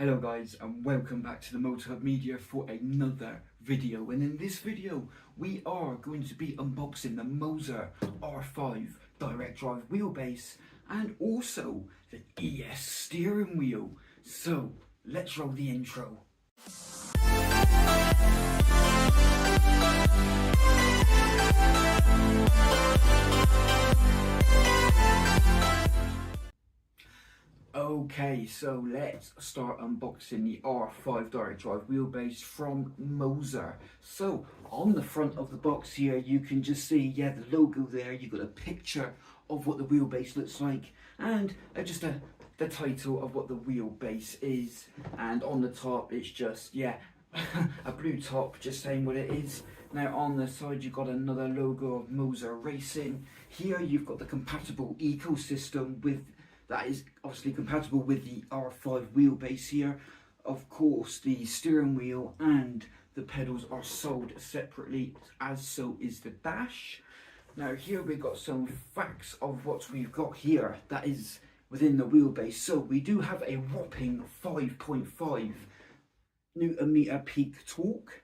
Hello guys, and welcome back to the Moza Media for another video. And in this video we are going to be unboxing the Moza R5 direct drive wheelbase and also the ES steering wheel. So let's roll the intro. Okay, so let's start unboxing the R5 direct drive wheelbase from Moza. So on the front of the box here, you can just see, the logo there. You've got a picture of what the wheelbase looks like and just the title of what the wheelbase is. And on the top, it's just, a blue top, just saying what it is. Now on the side, you've got another logo of Moza Racing. Here you've got the compatible ecosystem that is obviously compatible with the R5 wheelbase here. Of course, the steering wheel and the pedals are sold separately, as so is the dash. Now here we've got some facts of what we've got here that is within the wheelbase. So we do have a whopping 5.5 Newton meter peak torque.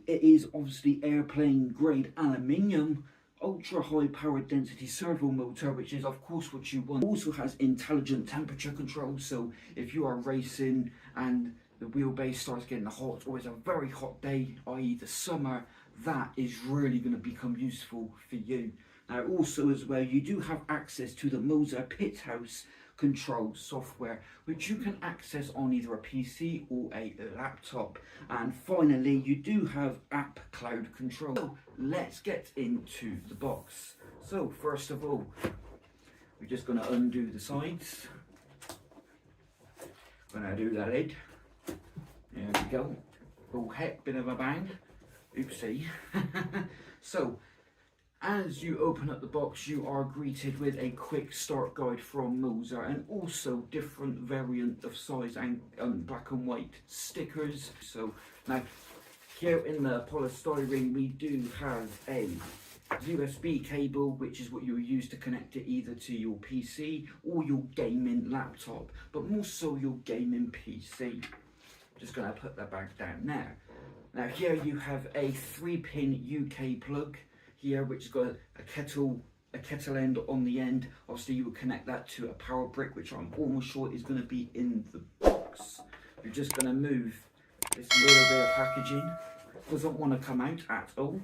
It is obviously airplane grade aluminium. Ultra high power density servo motor, which is of course what you want. It also has intelligent temperature control, so if you are racing and the wheelbase starts getting hot, or it's a very hot day, i.e. the summer, that is really going to become useful for you. Now also as well, you do have access to the Moza Pit House control software, which you can access on either a PC or a laptop. And finally, you do have app cloud control. So let's get into the box. So first of all, we're just going to undo the sides. When I do the lid, there we go. Oh heck, bit of a bang. Oopsie. So as you open up the box, you are greeted with a quick start guide from Moza and also different variant of size and black and white stickers. So now here in the polystyrene, we do have a USB cable, which is what you'll use to connect it either to your PC or your gaming laptop, but more so your gaming PC. Just going to put that back down now. Now here you have a 3-pin UK plug here, which has got a kettle end on the end. Obviously you would connect that to a power brick, which I'm almost sure is going to be in the box. You're just going to move this little bit of packaging. Doesn't want to come out at all.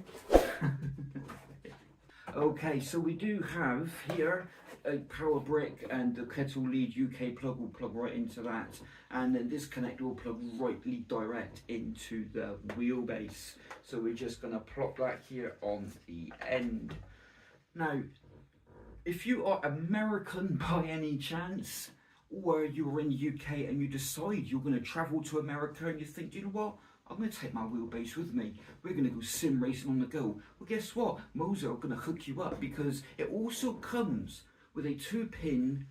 Okay, so we do have here a power brick, and the kettle lead UK plug will plug right into that, and then this connector will plug rightly direct into the wheelbase. So we're just going to plop that here on the end. Now if you are American by any chance, or you're in the UK and you decide you're going to travel to America and you think, you know what, I'm going to take my wheelbase with me. We're going to go sim racing on the go. Well, guess what? Moza are going to hook you up, because it also comes with a 2-pin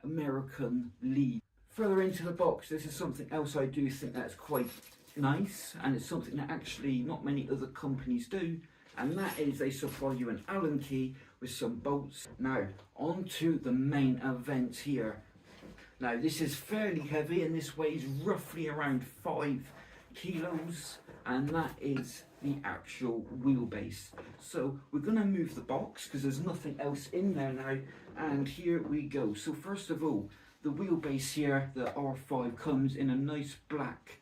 American lead. Further into the box, this is something else I do think that's quite nice, and it's something that actually not many other companies do, and that is they supply you an Allen key with some bolts. Now, on to the main event here. Now, this is fairly heavy, and this weighs roughly around 5 kilos, and that is the actual wheelbase. So we're going to move the box because there's nothing else in there now, and here we go. So first of all, the wheelbase here, the R5, comes in a nice black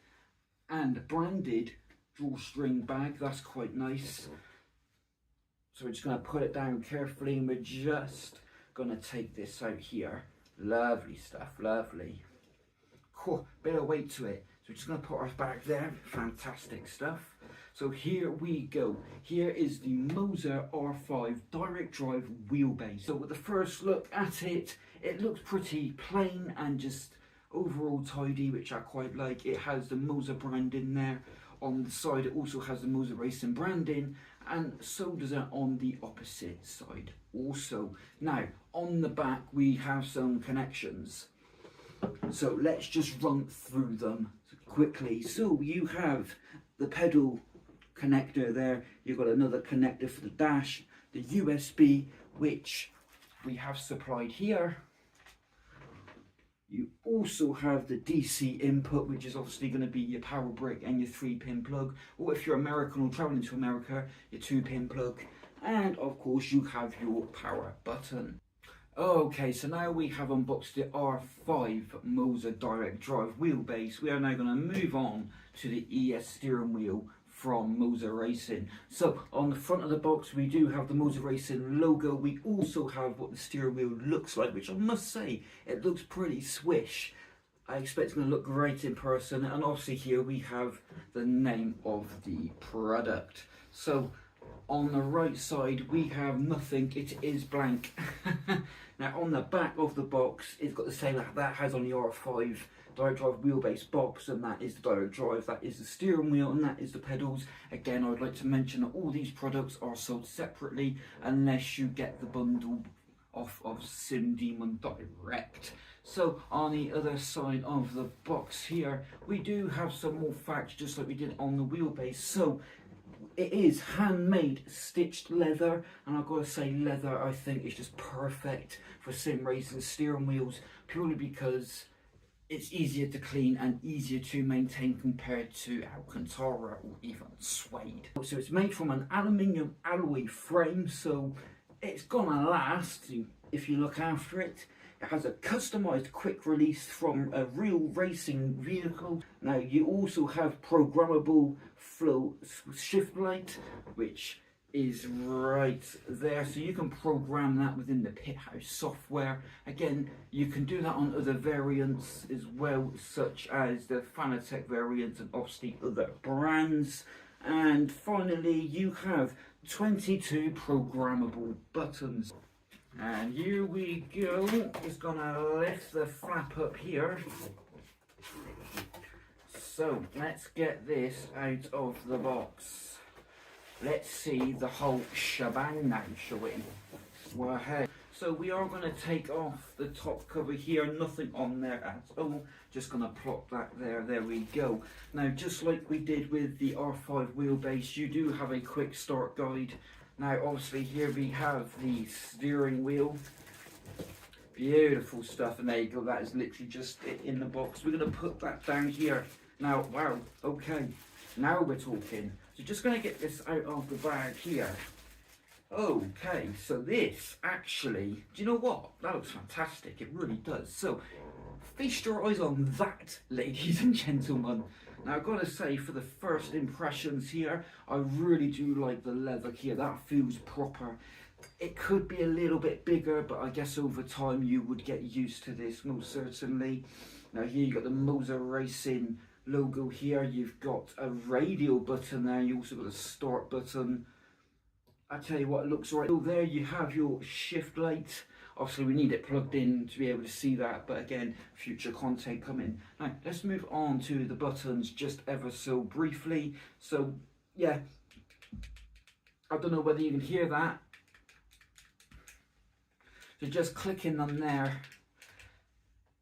and branded drawstring bag. That's quite nice. So we're just going to put it down carefully, and we're just going to take this out here. Lovely stuff, lovely. Cool, bit of weight to it. So we're just going to put ours back there. Fantastic stuff. So here we go. Here is the Moza R5 direct drive wheelbase. So with the first look at it, it looks pretty plain and just overall tidy, which I quite like. It has the Moza branding there on the side. It also has the Moza Racing branding, and so does it on the opposite side also. Now on the back we have some connections, so let's just run through them quickly. So you have the pedal connector there, you've got another connector for the dash, the USB, which we have supplied here, You also have the DC input, which is obviously going to be your power brick and your 3-pin plug, or if you're American or traveling to America, your 2-pin plug, and of course you have your power button. Okay, so now we have unboxed the R5 Moza direct drive wheelbase. We are now going to move on to the ES steering wheel from Moza Racing. So on the front of the box we do have the Moza Racing logo. We also have what the steering wheel looks like, which I must say, it looks pretty swish. I expect it's going to look great in person, and obviously here we have the name of the product. So on the right side we have nothing, it is blank. Now on the back of the box it's got the same that has on the R5 direct drive wheelbase box, and that is the direct drive, that is the steering wheel, and that is the pedals. Again, I would like to mention that all these products are sold separately unless you get the bundle off of Sim Demon Direct. So on the other side of the box here we do have some more facts, just like we did on the wheelbase. So it is handmade stitched leather, and I've got to say leather I think is just perfect for sim racing steering wheels, purely because it's easier to clean and easier to maintain compared to Alcantara or even suede. So it's made from an aluminium alloy frame, so it's gonna last if you look after it. It has a customised quick release from a real racing vehicle. Now you also have programmable flow shift light, which is right there, so you can program that within the Pit House software. Again, you can do that on other variants as well, such as the Fanatec variants and obviously other brands. And finally you have 22 programmable buttons. And here we go. Just gonna lift the flap up here. So let's get this out of the box. Let's see the whole shebang now, shall we? Go ahead. So we are going to take off the top cover here, nothing on there at all. Just going to plop that there, there we go. Now just like we did with the R5 wheelbase, you do have a quick start guide. Now obviously here we have the steering wheel. Beautiful stuff, and there you go, that is literally just it in the box. We're going to put that down here. Now, wow, okay, now we're talking. So just going to get this out of the bag here. Okay, so this actually, do you know what? That looks fantastic, it really does. So, feast your eyes on that, ladies and gentlemen. Now I've got to say, for the first impressions here, I really do like the leather here. That feels proper. It could be a little bit bigger, but I guess over time you would get used to this, most certainly. Now here you've got the Moza Racing logo here. You've got a radio button there. You also got a start button. I tell you what, it looks right. So there you have your shift light. Obviously we need it plugged in to be able to see that, but again, future content coming. Now let's move on to the buttons just ever so briefly. So yeah, I don't know whether you can hear that. So just clicking them there,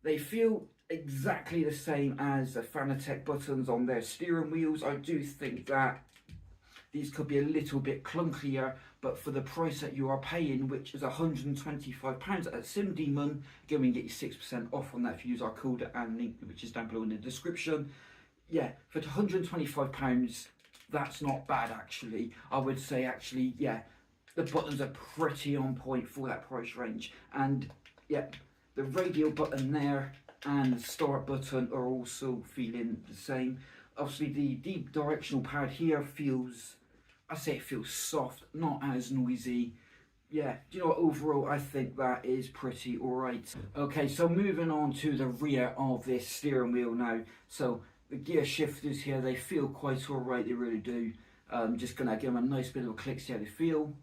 they feel exactly the same as the Fanatec buttons on their steering wheels. I do think that these could be a little bit clunkier, but for the price that you are paying, which is £125 at Sim Demon, again we can get you 6% off on that if you use our code and link, which is down below in the description. Yeah, for £125, that's not bad actually. I would say actually, yeah, the buttons are pretty on point for that price range. And yeah, the radio button there and the start button are also feeling the same. Obviously the deep directional pad here feels, I say it feels soft, not as noisy. Yeah, do you know what, overall I think that is pretty alright. Okay, so moving on to the rear of this steering wheel now. So the gear shifters here, they feel quite alright, they really do. Just gonna give them a nice bit of a click, see how they feel.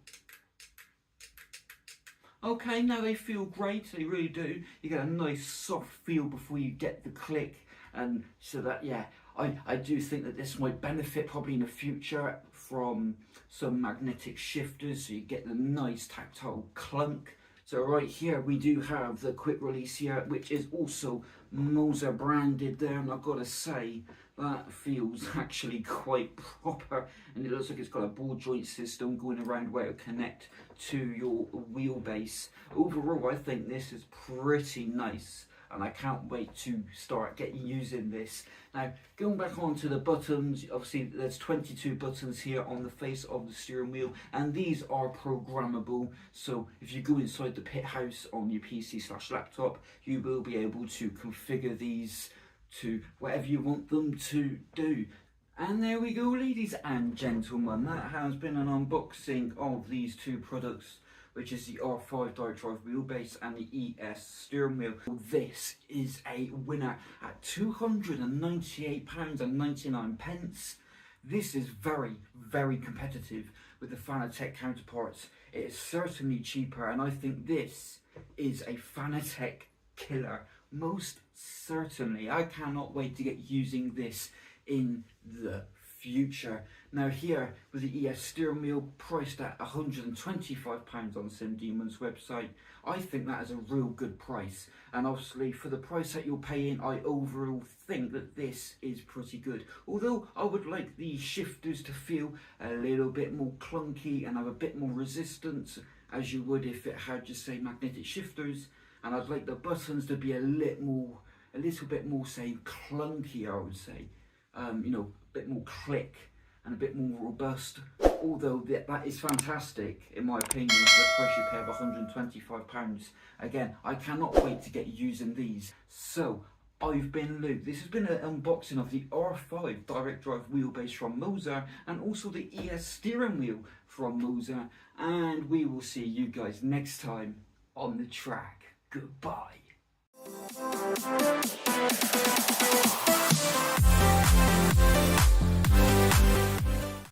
Okay, now they feel great, they really do. You get a nice soft feel before you get the click, and so that, yeah, I do think that this might benefit probably in the future from some magnetic shifters, so you get the nice tactile clunk. So right here we do have the quick release here, which is also Moza branded there, and I've got to say that feels actually quite proper, and it looks like it's got a ball joint system going around where it connect to your wheelbase. Overall I think this is pretty nice. and I can't wait to start using this. Now, going back onto the buttons, obviously there's 22 buttons here on the face of the steering wheel, and these are programmable. So if you go inside the pit house on your PC/laptop, you will be able to configure these to whatever you want them to do. And there we go, ladies and gentlemen, that has been an unboxing of these two products, which is the R5 direct drive wheelbase and the ES steering wheel. This is a winner at £298.99. This is very, very competitive with the Fanatec counterparts. It is certainly cheaper, and I think this is a Fanatec killer. Most certainly. I cannot wait to get using this in the future. Now here with the ES steering wheel priced at £125 on SimDemon's website, I think that is a real good price, and obviously for the price that you're paying, I overall think that this is pretty good. Although I would like the shifters to feel a little bit more clunky and have a bit more resistance, as you would if it had just say magnetic shifters, and I'd like the buttons to be a little bit more say clunky, I would say. You know, a bit more click and a bit more robust, although that is fantastic in my opinion for the price you pay of £125. Again, I cannot wait to get using these. So I've been Luke. This has been an unboxing of the R5 direct drive wheelbase from Moza, and also the ES steering wheel from Moza, and we will see you guys next time on the track. Goodbye.